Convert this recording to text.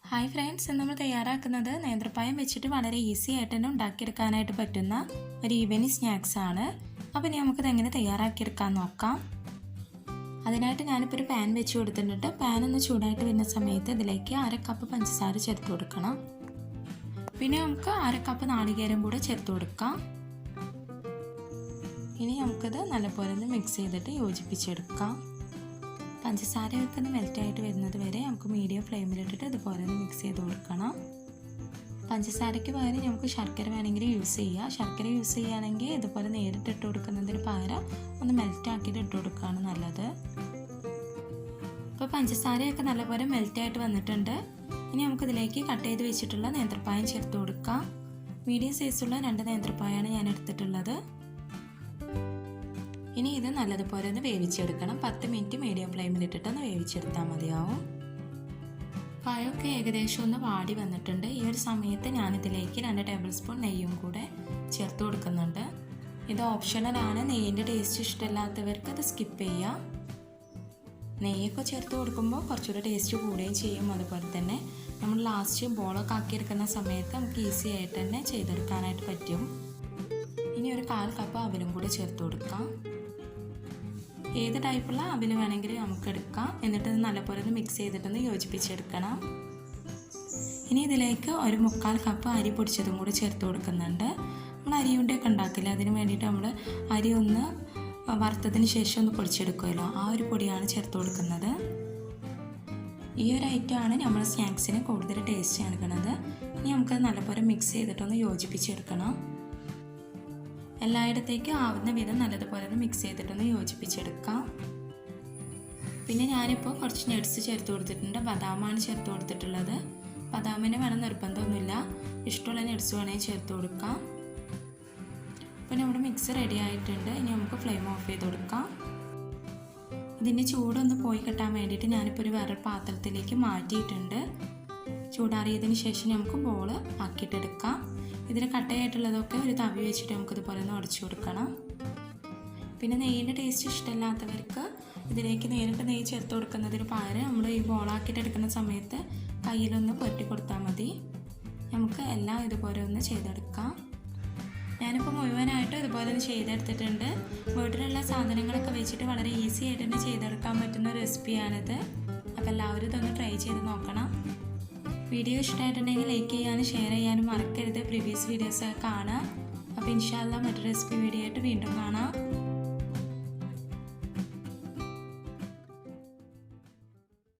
Hi friends, നമ്മൾ തയ്യാറാക്കുന്നത് നേന്ത്രപ്പായം വെച്ചിട്ട് വളരെ ഈസി ആയിട്ട് തന്നെ ഉണ്ടാക്കിയെടുക്കാനായിട്ട് പറ്റുന്ന ഒരു ഈവനിങ് സ്നാക്സ് ആണ്. അപ്പോൾ ഇനി നമുക്കിത് എങ്ങനെ തയ്യാറാക്കിയെടുക്കാൻ നോക്കാം. അതിനായിട്ട് ഞാനിപ്പോൾ ഒരു പാൻ വെച്ച് കൊടുത്തിട്ടുണ്ട്. പാൻ ഒന്ന് ചൂടായിട്ട് വരുന്ന സമയത്ത് ഇതിലേക്ക് 1/2 കപ്പ് പഞ്ചസാര ചേർത്ത് കൊടുക്കണം. പിന്നെ നമുക്ക് 1/2 കപ്പ് നാളികേരം കൂടെ ചേർത്ത് കൊടുക്കാം. ഇനി നമുക്കിത് നല്ലപോലെ ഒന്ന് മിക്സ് ചെയ്തിട്ട് യോജിപ്പിച്ചെടുക്കാം. പഞ്ചസാരയൊക്കെ ഒന്ന് മെൽറ്റായിട്ട് വരുന്നത് വരെ നമുക്ക് മീഡിയം ഫ്ലെയിമിലിട്ടിട്ട് ഇതുപോലെ ഒന്ന് മിക്സ് ചെയ്ത് കൊടുക്കണം. പഞ്ചസാരയ്ക്ക് പകരം നമുക്ക് ശർക്കര വേണമെങ്കിൽ യൂസ് ചെയ്യാം. ശർക്കര യൂസ് ചെയ്യുകയാണെങ്കിൽ ഇതുപോലെ നേരിട്ട് ഇട്ട് കൊടുക്കുന്നതിന് പകരം ഒന്ന് മെൽറ്റാക്കിയിട്ട് ഇട്ട് കൊടുക്കുകയാണ് നല്ലത്. ഇപ്പോൾ പഞ്ചസാരയൊക്കെ നല്ലപോലെ മെൽറ്റായിട്ട് വന്നിട്ടുണ്ട്. ഇനി നമുക്കിതിലേക്ക് കട്ട് ചെയ്ത് വെച്ചിട്ടുള്ള നേന്ത്രപ്പായം ചേർത്ത് കൊടുക്കാം. മീഡിയം സൈസുള്ള 2 നേന്ത്രപ്പായാണ് ഞാൻ എടുത്തിട്ടുള്ളത്. ഇനി ഇത് നല്ലതുപോലെ ഒന്ന് വേവിച്ചെടുക്കണം. 10 മിനിറ്റ് മീഡിയം ഫ്ലെയിമിലിട്ടിട്ടൊന്ന് വേവിച്ചെടുത്താൽ മതിയാവും. പഴമൊക്കെ ഏകദേശം ഒന്ന് വാടി വന്നിട്ടുണ്ട്. ഈ ഒരു സമയത്ത് ഞാനിതിലേക്ക് 2 ടേബിൾ സ്പൂൺ നെയ്യും കൂടെ ചേർത്ത് കൊടുക്കുന്നുണ്ട്. ഇത് ഓപ്ഷണലാണ്. നെയ്യിൻ്റെ ടേസ്റ്റ് ഇഷ്ടമില്ലാത്തവർക്ക് ഇത് സ്കിപ്പ് ചെയ്യാം. നെയ്യൊക്കെ ചേർത്ത് കൊടുക്കുമ്പോൾ കുറച്ചുകൂടെ ടേസ്റ്റ് കൂടുകയും ചെയ്യും. അതുപോലെ തന്നെ നമ്മൾ ലാസ്റ്റ് ബോളൊക്കെ ആക്കിയെടുക്കുന്ന സമയത്ത് നമുക്ക് ഈസി ആയിട്ട് തന്നെ ചെയ്തെടുക്കാനായിട്ട് പറ്റും. ഇനി ഒരു 1/4 കപ്പ് അവിലും കൂടെ ചേർത്ത് കൊടുക്കാം. ഏത് ടൈപ്പുള്ള അവിൽ വേണമെങ്കിലും നമുക്ക് എടുക്കാം. എന്നിട്ട് ഇത് നല്ലപോലെ ഒന്ന് മിക്സ് ചെയ്തിട്ടൊന്ന് യോജിപ്പിച്ചെടുക്കണം. ഇനി ഇതിലേക്ക് ഒരു 1/4 കപ്പ് അരി പൊടിച്ചതും കൂടി ചേർത്ത് കൊടുക്കുന്നുണ്ട്. നമ്മൾ അരിയുണ്ടൊക്കെ ഉണ്ടാക്കില്ല, അതിന് വേണ്ടിയിട്ട് നമ്മൾ അരി ഒന്ന് വറുത്തതിന് ശേഷം ഒന്ന് പൊടിച്ചെടുക്കുമല്ലോ, ആ ഒരു പൊടിയാണ് ചേർത്ത് കൊടുക്കുന്നത്. ഈ ഒരു ഐറ്റമാണ് നമ്മൾ സ്നാക്സിന് കൂടുതൽ ടേസ്റ്റ് നൽകുന്നത്. ഇനി നമുക്കത് നല്ലപോലെ മിക്സ് ചെയ്തിട്ടൊന്ന് യോജിപ്പിച്ചെടുക്കണം. എല്ലായിടത്തേക്കും ആവുന്ന വിധം നല്ലതുപോലെ ഒന്ന് മിക്സ് ചെയ്തിട്ടൊന്ന് യോജിപ്പിച്ചെടുക്കാം. പിന്നെ ഞാനിപ്പോൾ കുറച്ച് നട്ട്സ് ചേർത്ത് കൊടുത്തിട്ടുണ്ട്. ബദാമാണ് ചേർത്ത് കൊടുത്തിട്ടുള്ളത്. ബദാമിന് വേണം നിർബന്ധമൊന്നുമില്ല, ഇഷ്ടമുള്ള നട്ട്സ് വേണമെങ്കിൽ ചേർത്ത് കൊടുക്കാം. അപ്പോൾ നമ്മുടെ മിക്സ് റെഡി ആയിട്ടുണ്ട്. ഇനി നമുക്ക് ഫ്ലെയിം ഓഫ് ചെയ്ത് കൊടുക്കാം. ഇതിൻ്റെ ചൂടൊന്ന് പോയി കിട്ടാൻ വേണ്ടിയിട്ട് ഞാനിപ്പോൾ ഒരു വേറൊരു പാത്രത്തിലേക്ക് മാറ്റിയിട്ടുണ്ട്. ചൂടാറിയതിന് ശേഷം നമുക്ക് ബോൾ ആക്കിയിട്ടെടുക്കാം. ഇതിന് കട്ടയായിട്ടുള്ളതൊക്കെ ഒരു തവി വെച്ചിട്ട് നമുക്കിതുപോലെ ഒന്ന് ഉടച്ചു കൊടുക്കണം. പിന്നെ നെയ്യിൻ്റെ ടേസ്റ്റ് ഇഷ്ടമില്ലാത്തവർക്ക് ഇതിലേക്ക് നേരിട്ട് നെയ്യ് ചേർത്ത് കൊടുക്കുന്നതിന് പകരം നമ്മൾ ഈ ബോളാക്കിയിട്ട് എടുക്കുന്ന സമയത്ത് കയ്യിലൊന്ന് പുരട്ടി കൊടുത്താൽ മതി. നമുക്ക് എല്ലാം ഇതുപോലെ ഒന്ന് ചെയ്തെടുക്കാം. ഞാനിപ്പോൾ മുഴുവനായിട്ട് ഇതുപോലെ ഒന്ന് ചെയ്തെടുത്തിട്ടുണ്ട്. വീട്ടിലുള്ള സാധനങ്ങളൊക്കെ വെച്ചിട്ട് വളരെ ഈസി ആയിട്ട് തന്നെ ചെയ്തെടുക്കാൻ പറ്റുന്ന ഒരു റെസിപ്പിയാണിത്. അപ്പോൾ എല്ലാവരും ഇതൊന്ന് ട്രൈ ചെയ്ത് നോക്കണം. വീഡിയോ ഇഷ്ടമായിട്ടുണ്ടെങ്കിൽ ലൈക്ക് ചെയ്യാനും ഷെയർ ചെയ്യാനും മറക്കരുത്. പ്രീവിയസ് വീഡിയോസൊക്കെ കാണാം. അപ്പോൾ ഇൻഷാ അല്ലാഹ് മറ്റൊരു റെസിപ്പി വീഡിയോ ആയിട്ട് വീണ്ടും കാണാം.